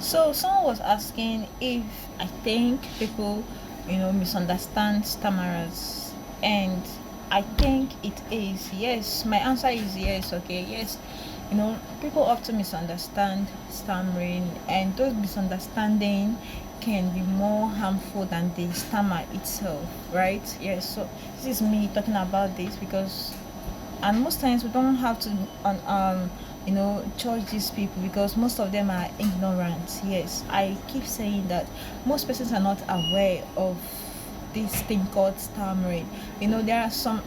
So someone was asking if I think people, misunderstand stammerers, and I think it is yes. My answer is yes. Okay, yes. People often misunderstand stammering, and those misunderstanding can be more harmful than the stammer itself, right? Yes. So this is me talking about this because, and most times we don't have to judge these people because most of them are ignorant. Yes, I keep saying that most persons are not aware of this thing called stammering. There are some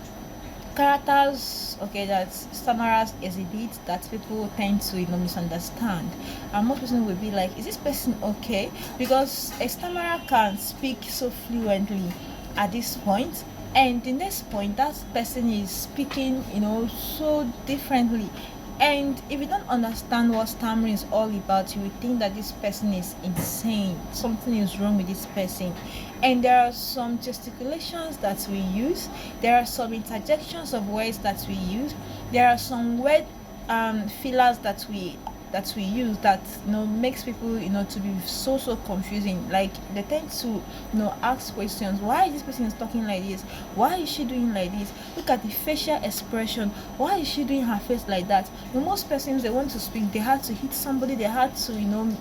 characters, okay, that stammerers exhibit that people tend to misunderstand, and most person will be like, is this person okay? Because a stammerer can speak so fluently at this point, and the next point that person is speaking so differently. And if you don't understand what stammering is all about, you will think that this person is insane, something is wrong with this person. And there are some gesticulations that we use, there are some interjections of words that we use, there are some word fillers that we use that makes people to be so confusing. Like they tend to ask questions, why is this person is talking like this, why is she doing like this, look at the facial expression, why is she doing her face like that. Most persons, they want to speak, they had to hit somebody, they had to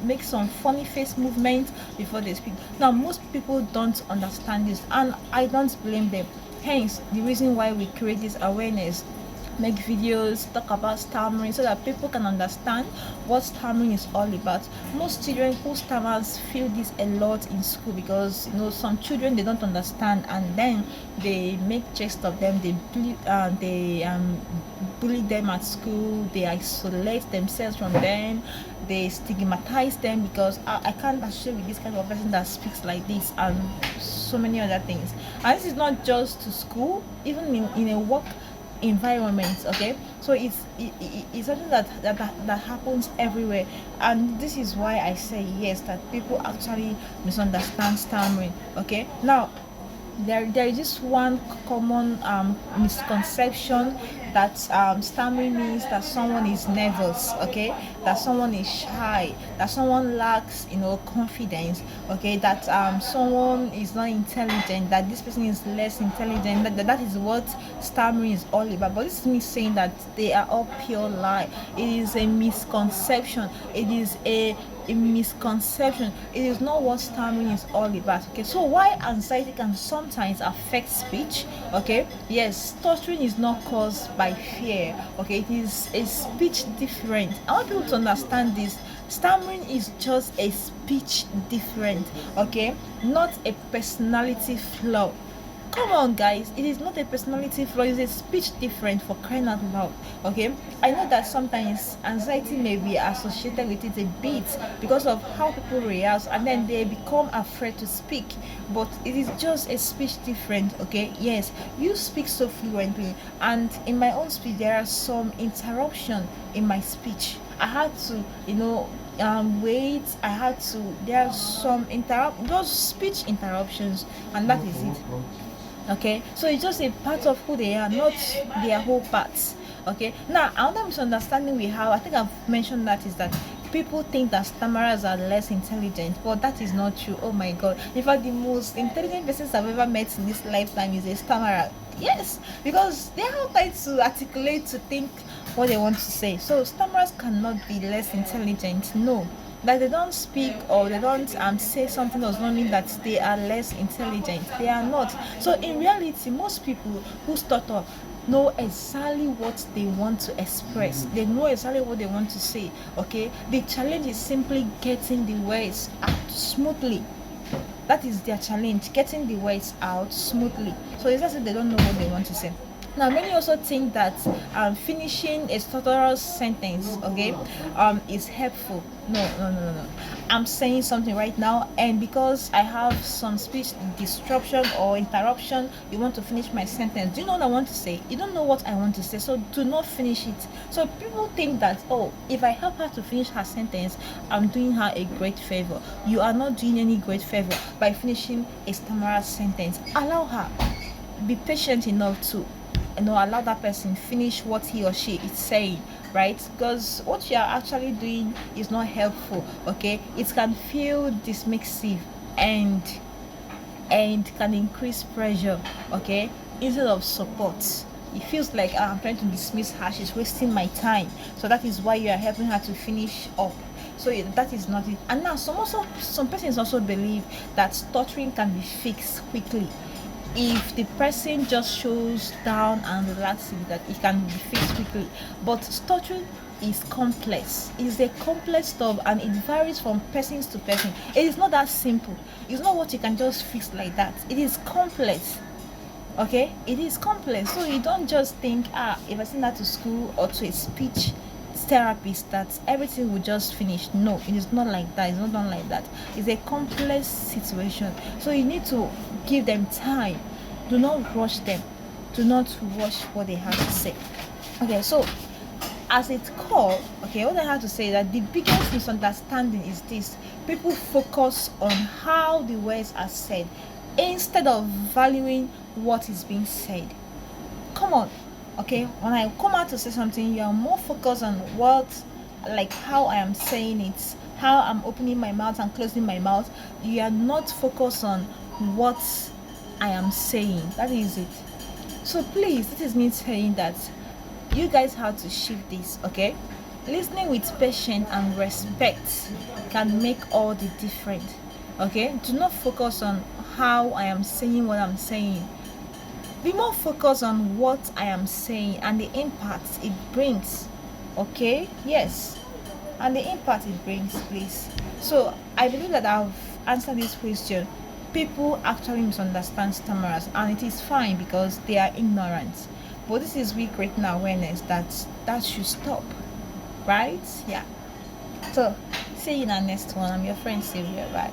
make some funny face movement before they speak. Now most people don't understand this, and I don't blame them. Hence the reason why we create this awareness, make videos, talk about stammering so that people can understand what stammering is all about. Most children who stammers feel this a lot in school because some children, they don't understand, and then they make jest of them, bully them at school, they isolate themselves from them, they stigmatize them because I can't associate with this kind of person that speaks like this, and so many other things. And this is not just to school, even in a work environment. Okay, so it's something that happens everywhere, and this is why I say yes, that people actually misunderstand stammering. Okay, now there is just one common misconception that stammering means that someone is nervous, okay, that someone is shy, that someone lacks confidence, okay, that someone is not intelligent, that this person is less intelligent, that is what stammering is all about. But this is me saying that they are all pure lie. It is a misconception, it is a misconception. It is not what stammering is all about. Okay, so why anxiety can sometimes affect speech? Okay, yes, stuttering is not caused by fear. Okay, it is a speech different. I want people to understand this. Stammering is just a speech different. Okay, not a personality flaw. Come on, guys, it is not a personality flaw, it's a speech different, for crying out loud. Okay, I know that sometimes anxiety may be associated with it a bit because of how people react, and then they become afraid to speak, but it is just a speech different. Okay, yes, you speak so fluently, and in my own speech there are some interruption in my speech. I had to wait, I had to, there are some those speech interruptions, and that is it. Okay, so it's just a part of who they are, not their whole parts. Okay, now another misunderstanding we have, I think I've mentioned that, is that people think that stammerers are less intelligent, but that is not true. Oh my god, in fact the most intelligent persons I've ever met in this lifetime is a stammerer. Yes, because they have time to articulate, to think what they want to say. So stammerers cannot be less intelligent, no. That they don't speak or they don't say something does not mean that they are less intelligent. They are not. So in reality, most people who stutter know exactly what they want to express. They know exactly what they want to say. Okay, the challenge is simply getting the words out smoothly. That is their challenge, getting the words out smoothly. So it's just that they don't know what they want to say. Now many also think that finishing a stutterer's sentence, okay, is helpful. No. I'm saying something right now, and because I have some speech disruption or interruption, you want to finish my sentence. Do you know what I want to say? You don't know what I want to say, so do not finish it. So people think that, oh, if I help her to finish her sentence, I'm doing her a great favor. You are not doing any great favor by finishing a stammerer's sentence. Allow her. Be patient enough to allow that person finish what he or she is saying. right? Because what you are actually doing is not helpful. Okay, it can feel dismissive and can increase pressure, okay, instead of support. It feels like, I'm trying to dismiss her, she's wasting my time, so that is why you are helping her to finish up. So that is not it. And now some persons also believe that stuttering can be fixed quickly if the person just shows down and relaxing, that it can be fixed quickly. But stuttering is complex. It's a complex stuff, and it varies from persons to person. It is not that simple. It's not what you can just fix like that. It is complex. Okay, it is complex. So you don't just think, if I send that to school or to a speech therapist, that everything will just finish. No, it is not like that. It's not done like that. It's a complex situation. So you need to give them time. Do not rush them. Do not rush what they have to say. Okay, so as it's called, okay, what I have to say is that the biggest misunderstanding is this: people focus on how the words are said instead of valuing what is being said. Come on, okay, when I come out to say something, you are more focused on what, like how I am saying it, how I'm opening my mouth and closing my mouth. You are not focused on what I am saying. That is it. So please, this is me saying that you guys have to shift this, okay? Listening with patience and respect can make all the difference. Okay, do not focus on how I am saying what I'm saying. Be more focused on what I am saying and the impact it brings. Okay, yes, and the impact it brings, please. So I believe that I've answered this question. People actually misunderstand stammerers, and it is fine because they are ignorant. But this is we creating awareness that should stop, right? Yeah. So see you in our next one. I'm your friend Sylvia. Bye.